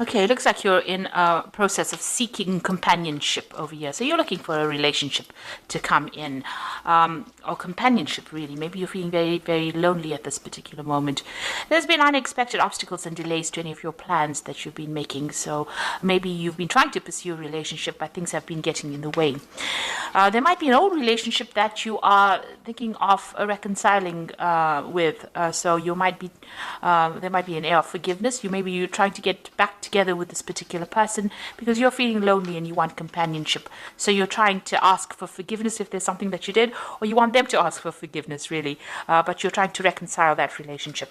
Okay, it looks like you're in a process of seeking companionship over here. So you're looking for a relationship to come in, or companionship, really. Maybe you're feeling very, very lonely at this particular moment. There's been unexpected obstacles and delays to any of your plans that you've been making. So maybe you've been trying to pursue a relationship, but things have been getting in the way. There might be an old relationship that you are thinking of reconciling with. So you might be, there might be an air of forgiveness. Maybe you're trying to get back together with this particular person because you're feeling lonely and you want companionship. So you're trying to ask for forgiveness if there's something that you did, or you want them to ask for forgiveness, really. But you're trying to reconcile that relationship.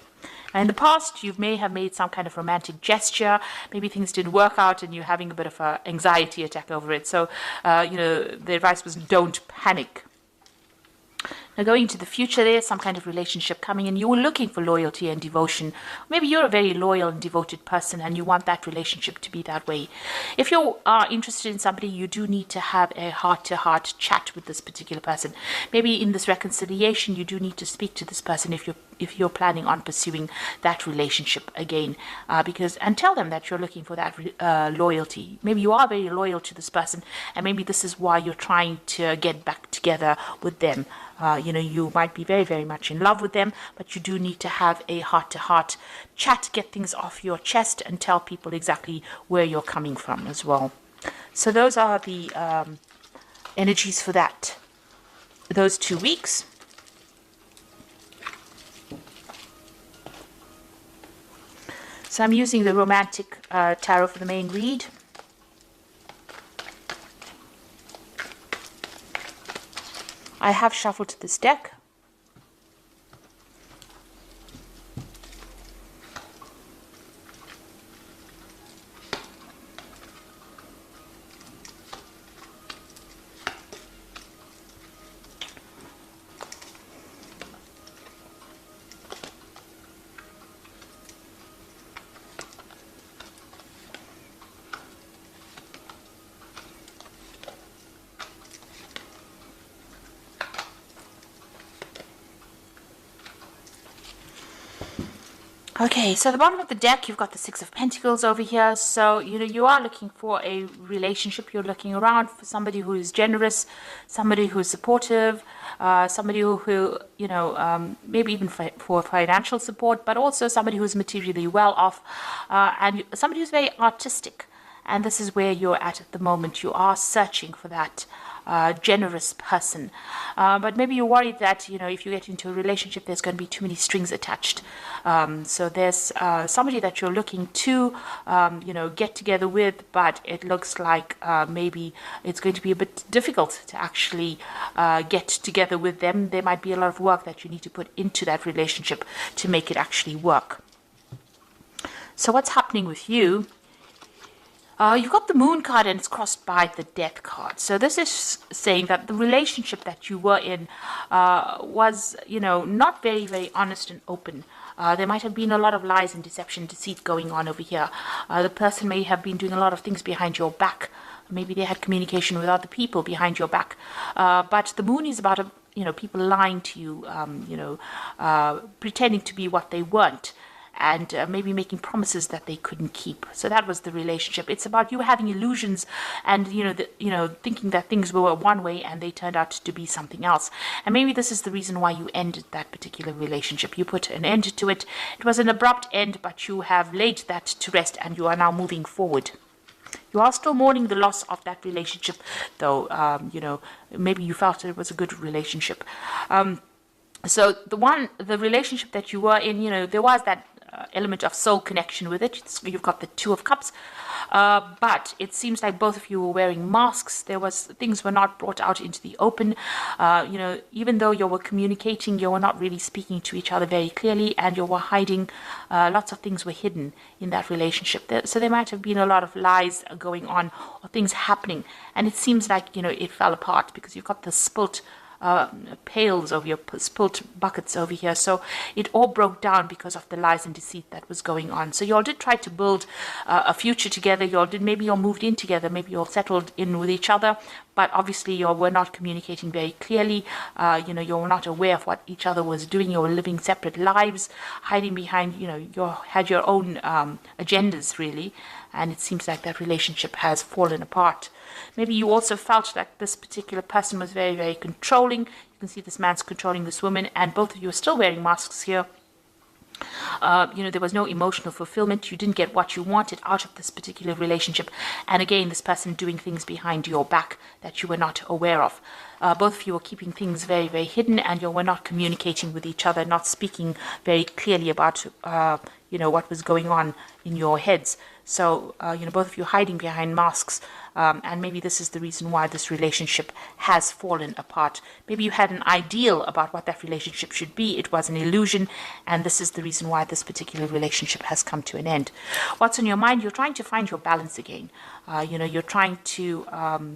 And in the past, you may have made some kind of romantic gesture. Maybe things didn't work out and you're having a bit of an anxiety attack over it. So, the advice was don't panic. Now, going into the future, there's some kind of relationship coming in. You were looking for loyalty and devotion. Maybe you're a very loyal and devoted person and you want that relationship to be that way. If you are interested in somebody, you do need to have a heart-to-heart chat with this particular person. Maybe in this reconciliation, you do need to speak to this person if you're planning on pursuing that relationship again, and tell them that you're looking for that loyalty. Maybe you are very loyal to this person, and maybe this is why you're trying to get back together with them. You might be very, very much in love with them, but you do need to have a heart-to-heart chat, get things off your chest, and tell people exactly where you're coming from as well. So those are the energies for those 2 weeks. So I'm using the Romantic Tarot for the main read. I have shuffled this deck. Okay, so at the bottom of the deck, you've got the Six of Pentacles over here. So, you are looking for a relationship. You're looking around for somebody who is generous, somebody who is supportive, somebody who maybe even for financial support, but also somebody who's materially well off, and somebody who's very artistic. And this is where you're at the moment. You are searching for that generous person. But maybe you're worried that, if you get into a relationship, there's going to be too many strings attached. So there's somebody that you're looking to, get together with, but it looks like maybe it's going to be a bit difficult to actually get together with them. There might be a lot of work that you need to put into that relationship to make it actually work. So what's happening with you? You've got the Moon card and it's crossed by the Death card. So this is saying that the relationship that you were in was, not very, very honest and open. There might have been a lot of lies and deception, deceit going on over here. The person may have been doing a lot of things behind your back. Maybe they had communication with other people behind your back. But the Moon is about, people lying to you, pretending to be what they weren't. And maybe making promises that they couldn't keep. So that was the relationship. It's about you having illusions and, thinking that things were one way and they turned out to be something else. And maybe this is the reason why you ended that particular relationship. You put an end to it. It was an abrupt end, but you have laid that to rest and you are now moving forward. You are still mourning the loss of that relationship, though, maybe you felt it was a good relationship. So the relationship that you were in, there was that element of soul connection with it. You've got the Two of Cups, but it seems like both of you were wearing masks. Things were not brought out into the open. Even though you were communicating, you were not really speaking to each other very clearly, and you were hiding. Lots of things were hidden in that relationship. So there might have been a lot of lies going on or things happening, and it seems like it fell apart because you've got the spilt pails over your spilt buckets over here. So it all broke down because of the lies and deceit that was going on. So you all did try to build a future together. Maybe you all moved in together. Maybe you all settled in with each other. but obviously you were not communicating very clearly. You know, you were not aware of what each other was doing. You were living separate lives, hiding behind, you know, you had your own agendas, really. And it seems like that relationship has fallen apart. Maybe you also felt like this particular person was very, very controlling. You can see this man's controlling this woman, and both of you are still wearing masks here. You know, there was no emotional fulfillment. You didn't get what you wanted out of this particular relationship. And again, this person doing things behind your back that you were not aware of. Both of you were keeping things very, very hidden, and you were not communicating with each other, not speaking very clearly about, you know, what was going on in your heads. So, you know, both of you hiding behind masks, and maybe this is the reason why this relationship has fallen apart. Maybe you had an ideal about what that relationship should be. It was an illusion, and this is the reason why this particular relationship has come to an end. What's on your mind? You're trying to find your balance again. You know, you're trying to,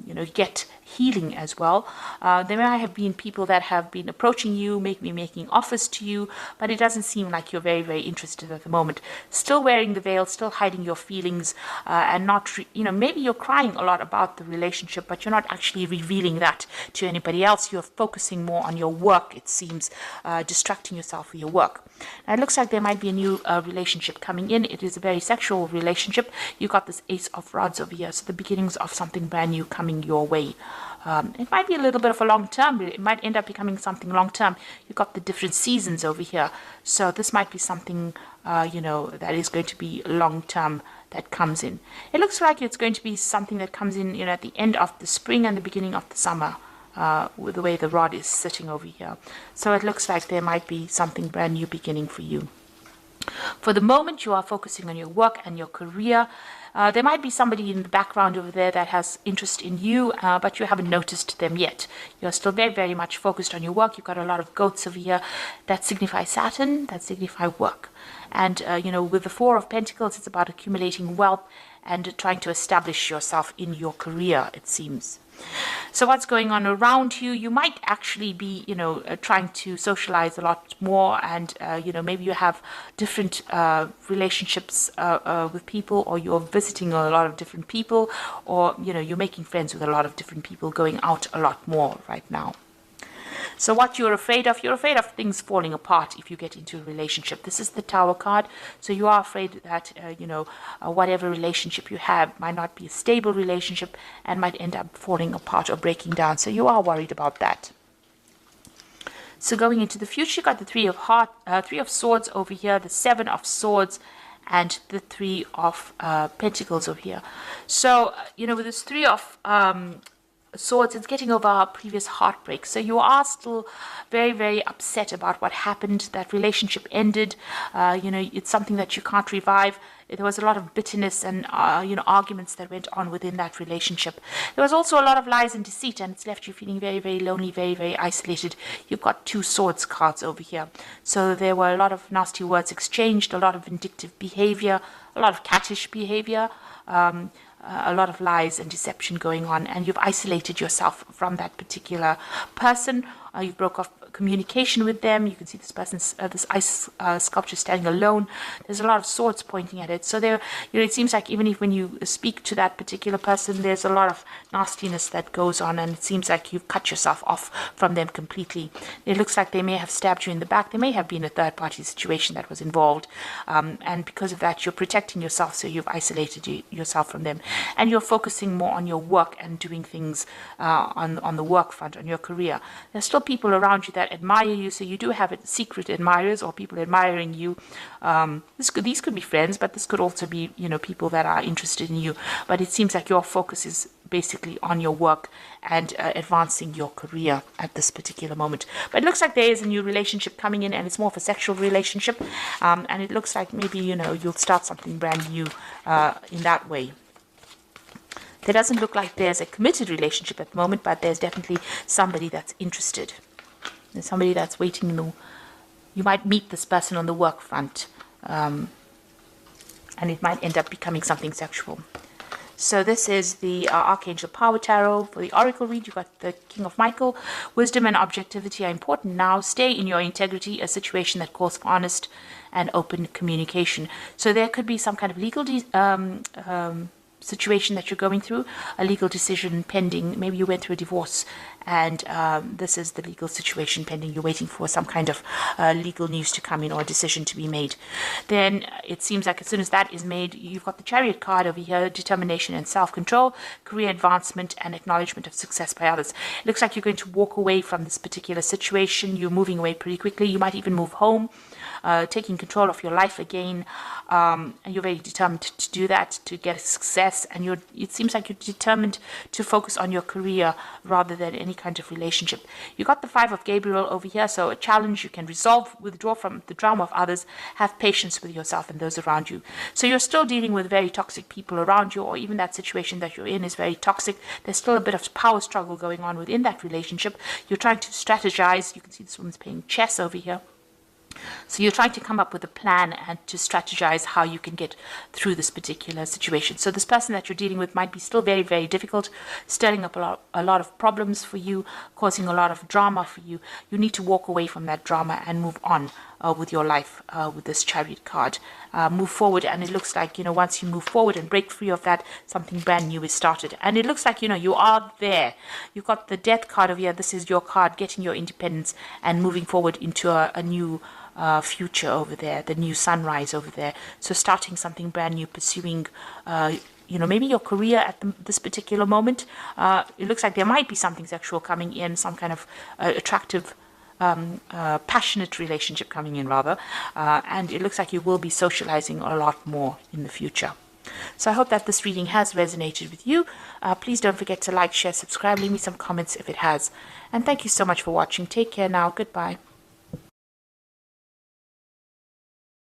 you know, get healing as well. There may have been people that have been approaching you, making offers to you, but it doesn't seem like you're very, very interested at the moment. Still wearing the veil, still hiding your feelings, and not, you know, maybe you're crying a lot about the relationship, but you're not actually revealing that to anybody else. You're focusing more on your work, it seems, distracting yourself with your work. Now, it looks like there might be a new relationship coming in. It is a very sexual relationship. You got this Ace of Rods over here, so the beginnings of something brand new coming your way. It might be a little bit of a long term. It might end up becoming something long term. You've got the different seasons over here. So this might be something, you know, that is going to be long term that comes in. It looks like it's going to be something that comes in, you know, at the end of the spring and the beginning of the summer, with the way the rod is sitting over here. So it looks like there might be something brand new beginning for you. For the moment, you are focusing on your work and your career. There might be somebody in the background over there that has interest in you, but you haven't noticed them yet. You're still very, very much focused on your work. You've got a lot of goats over here that signify Saturn, that signify work. And, you know, with the Four of Pentacles, it's about accumulating wealth and trying to establish yourself in your career, it seems. So what's going on around you? You might actually be, you know, trying to socialize a lot more, and, you know, maybe you have different relationships with people, or you're visiting a lot of different people, or, you know, you're making friends with a lot of different people, going out a lot more right now. So what you're afraid of things falling apart if you get into a relationship. This is the Tower card. So you are afraid that, you know, whatever relationship you have might not be a stable relationship and might end up falling apart or breaking down. So you are worried about that. So going into the future, you got the Three of Swords over here, the Seven of Swords, and the Three of Pentacles over here. So, you know, with this Three of Swords, it's getting over our previous heartbreak. So you are still very, very upset about what happened. That relationship ended. You know, it's something that you can't revive. There was a lot of bitterness and, you know, arguments that went on within that relationship. There was also a lot of lies and deceit, and it's left you feeling very, very lonely, very, very isolated. You've got Two Swords cards over here. So there were a lot of nasty words exchanged, a lot of vindictive behavior, a lot of cattish behavior, a lot of lies and deception going on, and you've isolated yourself from that particular person. You broke off communication with them. You can see this person's this ice sculpture standing alone. There's a lot of swords pointing at it. So there, you know, it seems like even if when you speak to that particular person, there's a lot of nastiness that goes on, and it seems like you've cut yourself off from them completely. It looks like they may have stabbed you in the back. There may have been a third-party situation that was involved, and because of that, you're protecting yourself. So you've isolated yourself from them, and you're focusing more on your work and doing things on the work front, on your career. There's still people around you that admire you, so you do have secret admirers or people admiring you. These could be friends, but this could also be, you know, people that are interested in you. But it seems like your focus is basically on your work and advancing your career at this particular moment. But it looks like there is a new relationship coming in, and it's more of a sexual relationship, and it looks like maybe, you know, you'll start something brand new in that way. There doesn't look like there's a committed relationship at the moment, but there's definitely somebody that's interested. There's somebody that's waiting. You might meet this person on the work front, and it might end up becoming something sexual. So this is the Archangel Power Tarot. For the Oracle read, you've got the King of Michael. Wisdom and objectivity are important now. Stay in your integrity, a situation that calls for honest and open communication. So there could be some kind of legal situation that you're going through, a legal decision pending. Maybe you went through a divorce, and this is the legal situation pending. You're waiting for some kind of legal news to come in or a decision to be made. Then it seems like as soon as that is made, you've got the Chariot card over here: determination and self-control, career advancement, and acknowledgement of success by others. It looks like you're going to walk away from this particular situation. You're moving away pretty quickly. You might even move home, taking control of your life again, and you're very determined to do that, to get success. And it seems like you're determined to focus on your career rather than any kind of relationship. You got the Five of Gabriel over here, so a challenge you can resolve, withdraw from the drama of others, have patience with yourself and those around you. So you're still dealing with very toxic people around you, or even that situation that you're in is very toxic. There's still a bit of power struggle going on within that relationship. You're trying to strategize. You can see this woman's playing chess over here. So you're trying to come up with a plan and to strategize how you can get through this particular situation. So this person that you're dealing with might be still very, very difficult, stirring up a lot of problems for you, causing a lot of drama for you. You need to walk away from that drama and move on with your life with this Chariot card. Move forward, and it looks like, once you move forward and break free of that, something brand new is started. And it looks like, you are there. You've got the Death card over here. This is your card, getting your independence and moving forward into a new future over there, the new sunrise over there. So starting something brand new, pursuing maybe your career at this particular moment. It looks like there might be something sexual coming in, some kind of attractive, passionate relationship coming in, rather. And it looks like you will be socializing a lot more in the future. So I hope that this reading has resonated with you. Please don't forget to like, share, subscribe, leave me some comments if it has. And thank you so much for watching. Take care now. Goodbye.